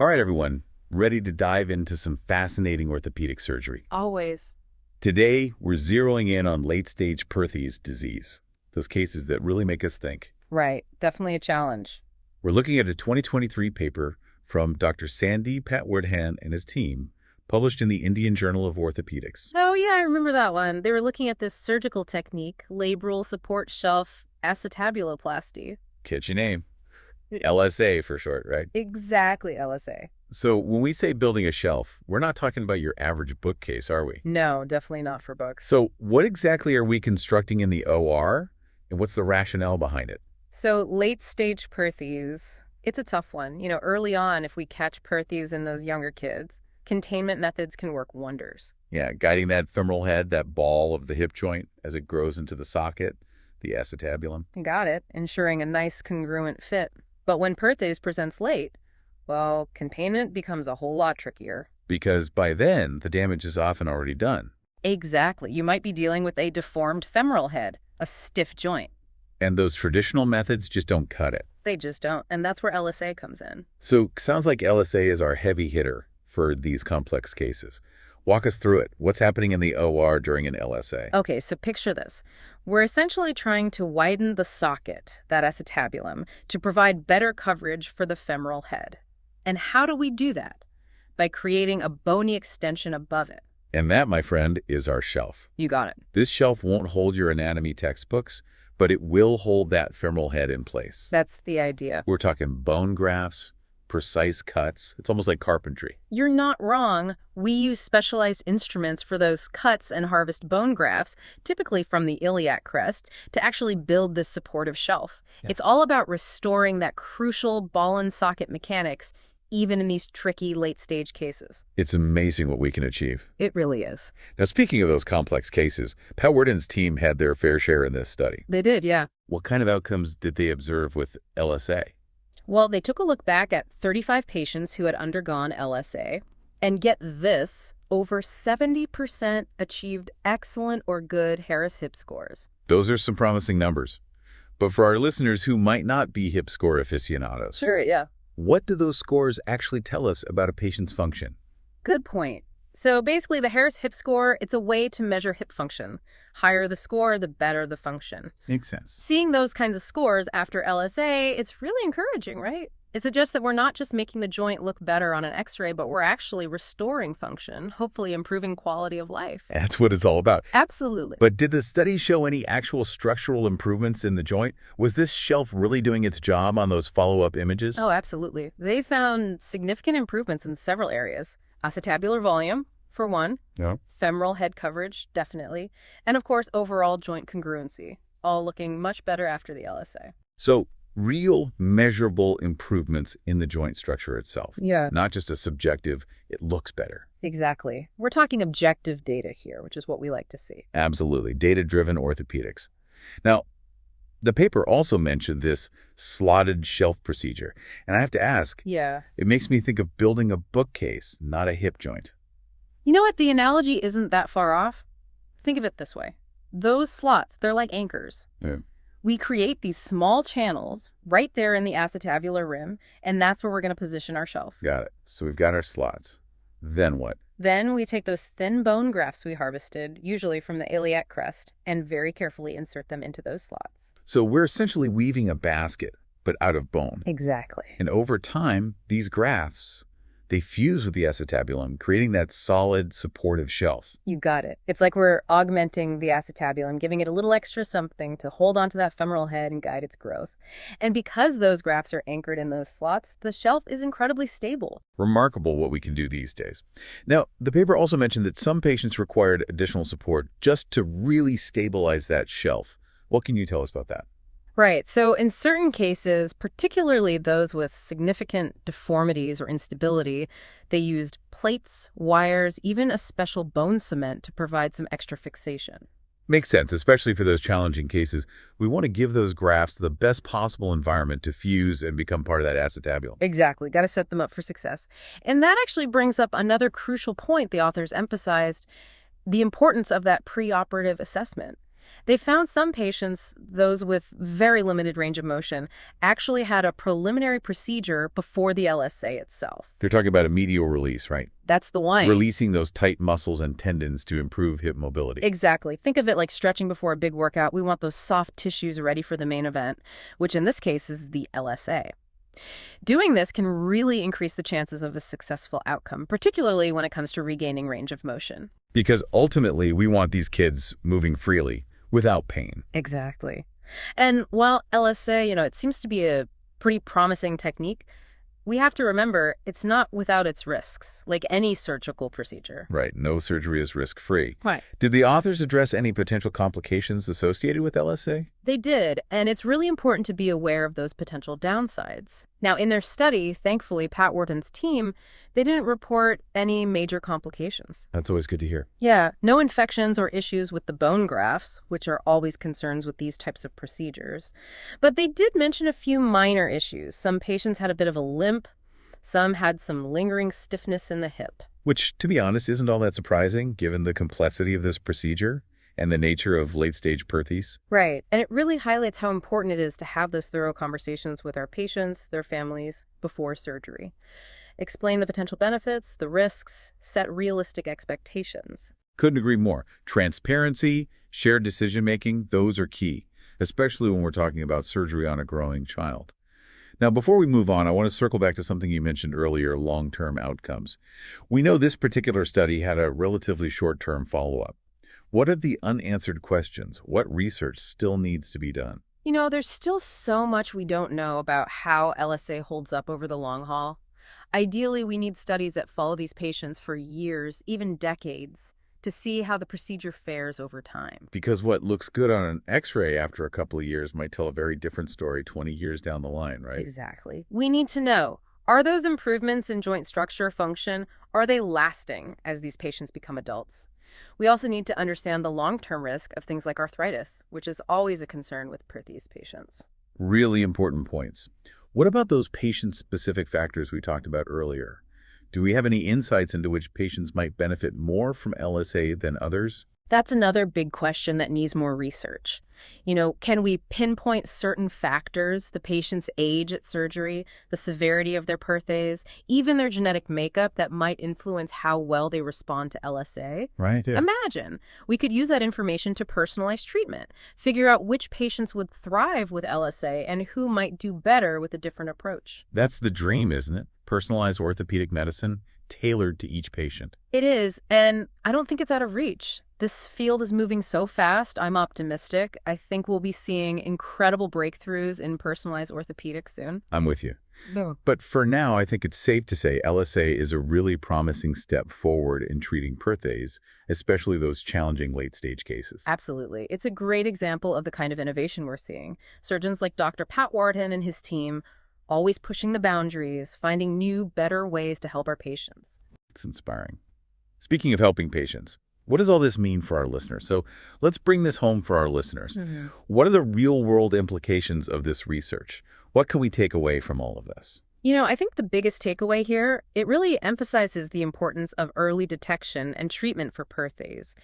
All right, everyone, ready to dive into some fascinating orthopedic surgery. Always. Today, we're zeroing in on late-stage Perthes disease, those cases that really make us think. Right. Definitely a challenge. We're looking at a 2023 paper from Dr. Sandeep Patwardhan and his team, published in the Indian Journal of Orthopaedics. Oh, yeah, I remember that one. They were looking at this surgical technique, labral support shelf acetabuloplasty. Catch your name. LSA for short, right? Exactly, LSA. So when we say building a shelf, we're not talking about your average bookcase, are we? No, definitely not for books. So what exactly are we constructing in the OR, and what's the rationale behind it? So late-stage Perthes, it's a tough one. Early on, if we catch Perthes in those younger kids, containment methods can work wonders. Yeah, guiding that femoral head, that ball of the hip joint as it grows into the socket, the acetabulum. You got it, ensuring a nice congruent fit. But when Perthes presents late, well, containment becomes a whole lot trickier. Because by then, the damage is often already done. Exactly. You might be dealing with a deformed femoral head, a stiff joint. And those traditional methods just don't cut it. They just don't, and that's where LSA comes in. So sounds like LSA is our heavy hitter for these complex cases. Walk us through it. What's happening in the OR during an LSA? Okay, so picture this. We're essentially trying to widen the socket, that acetabulum, to provide better coverage for the femoral head. And how do we do that? By creating a bony extension above it. And that, my friend, is our shelf. You got it. This shelf won't hold your anatomy textbooks, but it will hold that femoral head in place. That's the idea. We're talking bone grafts, precise cuts. It's almost like carpentry. You're not wrong. We use specialized instruments for those cuts and harvest bone grafts, typically from the iliac crest, to actually build this supportive shelf. Yeah. It's all about restoring that crucial ball and socket mechanics, even in these tricky late-stage cases. It's amazing what we can achieve. It really is. Now, speaking of those complex cases, Patwardhan's team had their fair share in this study. They did, yeah. What kind of outcomes did they observe with LSA? Well, they took a look back at 35 patients who had undergone LSA, and get this, over 70% achieved excellent or good Harris hip scores. Those are some promising numbers. But for our listeners who might not be hip score aficionados, Sure, yeah. what do those scores actually tell us about a patient's function? Good point. So basically, the Harris hip score, it's a way to measure hip function. Higher the score, the better the function. Makes sense. Seeing those kinds of scores after LSA, it's really encouraging, right? It suggests that we're not just making the joint look better on an x-ray, but we're actually restoring function, hopefully improving quality of life. That's what it's all about. Absolutely. But did the study show any actual structural improvements in the joint? Was this shelf really doing its job on those follow-up images? Oh, absolutely. They found significant improvements in several areas. Acetabular volume, for one. Yeah. Femoral head coverage, definitely. And of course, overall joint congruency, all looking much better after the LSA. So real measurable improvements in the joint structure itself. Yeah. Not just a subjective, it looks better. Exactly. We're talking objective data here, which is what we like to see. Absolutely. Data-driven orthopedics. Now, the paper also mentioned this slotted shelf procedure. And I have to ask, Yeah. it makes me think of building a bookcase, not a hip joint. You know what? The analogy isn't that far off. Think of it this way. Those slots, they're like anchors. Yeah. We create these small channels right there in the acetabular rim, and that's where we're going to position our shelf. Got it. So we've got our slots. Then what? Then we take those thin bone grafts we harvested, usually from the iliac crest, and very carefully insert them into those slots. So we're essentially weaving a basket, but out of bone. Exactly. And over time, these grafts, they fuse with the acetabulum, creating that solid, supportive shelf. You got it. It's like we're augmenting the acetabulum, giving it a little extra something to hold onto that femoral head and guide its growth. And because those grafts are anchored in those slots, the shelf is incredibly stable. Remarkable what we can do these days. Now, the paper also mentioned that some patients required additional support just to really stabilize that shelf. What can you tell us about that? Right. So in certain cases, particularly those with significant deformities or instability, they used plates, wires, even a special bone cement to provide some extra fixation. Makes sense, especially for those challenging cases. We want to give those grafts the best possible environment to fuse and become part of that acetabulum. Exactly. Got to set them up for success. And that actually brings up another crucial point the authors emphasized, the importance of that preoperative assessment. They found some patients, those with very limited range of motion, actually had a preliminary procedure before the LSA itself. They're talking about a medial release, right? That's the one. Releasing those tight muscles and tendons to improve hip mobility. Exactly. Think of it like stretching before a big workout. We want those soft tissues ready for the main event, which in this case is the LSA. Doing this can really increase the chances of a successful outcome, particularly when it comes to regaining range of motion. Because ultimately, we want these kids moving freely without pain. Exactly. And while LSA, it seems to be a pretty promising technique, we have to remember it's not without its risks, like any surgical procedure. Right. No surgery is risk-free. Right. Did the authors address any potential complications associated with LSA? They did, and it's really important to be aware of those potential downsides. Now, in their study, thankfully, Patwardhan's team, they didn't report any major complications. That's always good to hear. Yeah, no infections or issues with the bone grafts, which are always concerns with these types of procedures. But they did mention a few minor issues. Some patients had a bit of a limp. Some had some lingering stiffness in the hip. Which, to be honest, isn't all that surprising, given the complexity of this procedure and the nature of late-stage Perthes. Right, and it really highlights how important it is to have those thorough conversations with our patients, their families, before surgery. Explain the potential benefits, the risks, set realistic expectations. Couldn't agree more. Transparency, shared decision-making, those are key, especially when we're talking about surgery on a growing child. Now, before we move on, I want to circle back to something you mentioned earlier, long-term outcomes. We know this particular study had a relatively short-term follow-up. What are the unanswered questions? What research still needs to be done? There's still so much we don't know about how LSA holds up over the long haul. Ideally, we need studies that follow these patients for years, even decades, to see how the procedure fares over time. Because what looks good on an X-ray after a couple of years might tell a very different story 20 years down the line, right? Exactly. We need to know, are those improvements in joint structure function, are they lasting as these patients become adults? We also need to understand the long-term risk of things like arthritis, which is always a concern with Perthes patients. Really important points. What about those patient-specific factors we talked about earlier? Do we have any insights into which patients might benefit more from LSA than others? That's another big question that needs more research. Can we pinpoint certain factors, the patient's age at surgery, the severity of their Perthes, even their genetic makeup that might influence how well they respond to LSA? Right. Yeah. Imagine we could use that information to personalize treatment, figure out which patients would thrive with LSA and who might do better with a different approach. That's the dream, isn't it? Personalized orthopedic medicine tailored to each patient. It is, and I don't think it's out of reach. This field is moving so fast, I'm optimistic. I think we'll be seeing incredible breakthroughs in personalized orthopedics soon. I'm with you. No. But for now, I think it's safe to say LSA is a really promising step forward in treating Perthes, especially those challenging late-stage cases. Absolutely. It's a great example of the kind of innovation we're seeing. Surgeons like Dr. Patwardhan and his team always pushing the boundaries, finding new, better ways to help our patients. It's inspiring. Speaking of helping patients, what does all this mean for our listeners? So let's bring this home for our listeners. What are the real-world implications of this research? What can we take away from all of this? I think the biggest takeaway here, it really emphasizes the importance of early detection and treatment for Perthes.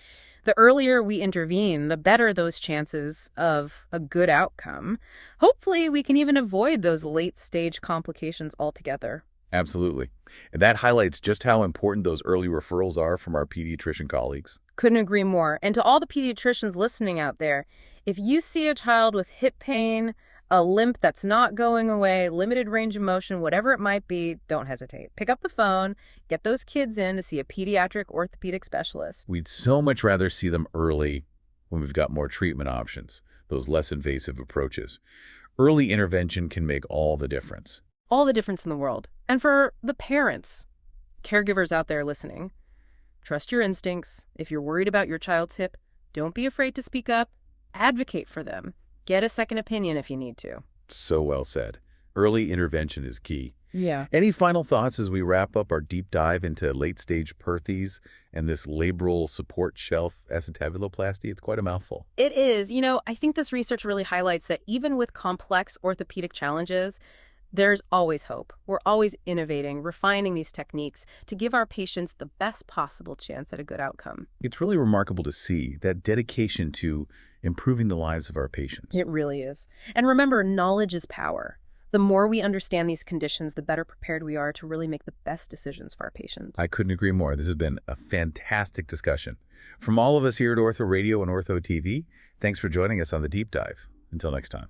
The earlier we intervene, the better those chances of a good outcome. Hopefully, we can even avoid those late-stage complications altogether. Absolutely. And that highlights just how important those early referrals are from our pediatrician colleagues. Couldn't agree more. And to all the pediatricians listening out there, if you see a child with hip pain, a limp that's not going away, limited range of motion, whatever it might be, don't hesitate. Pick up the phone, get those kids in to see a pediatric orthopedic specialist. We'd so much rather see them early when we've got more treatment options, those less invasive approaches. Early intervention can make all the difference. All the difference in the world. And for the parents, caregivers out there listening, trust your instincts. If you're worried about your child's hip, don't be afraid to speak up. Advocate for them. Get a second opinion if you need to. So well said. Early intervention is key. Yeah. Any final thoughts as we wrap up our deep dive into late-stage Perthes and this labral support shelf acetabuloplasty? It's quite a mouthful. It is. I think this research really highlights that even with complex orthopedic challenges, There's always hope. We're always innovating, refining these techniques to give our patients the best possible chance at a good outcome. It's really remarkable to see that dedication to improving the lives of our patients. It really is. And remember, knowledge is power. The more we understand these conditions, the better prepared we are to really make the best decisions for our patients. I couldn't agree more. This has been a fantastic discussion. From all of us here at Ortho Radio and Ortho TV, thanks for joining us on the Deep Dive. Until next time.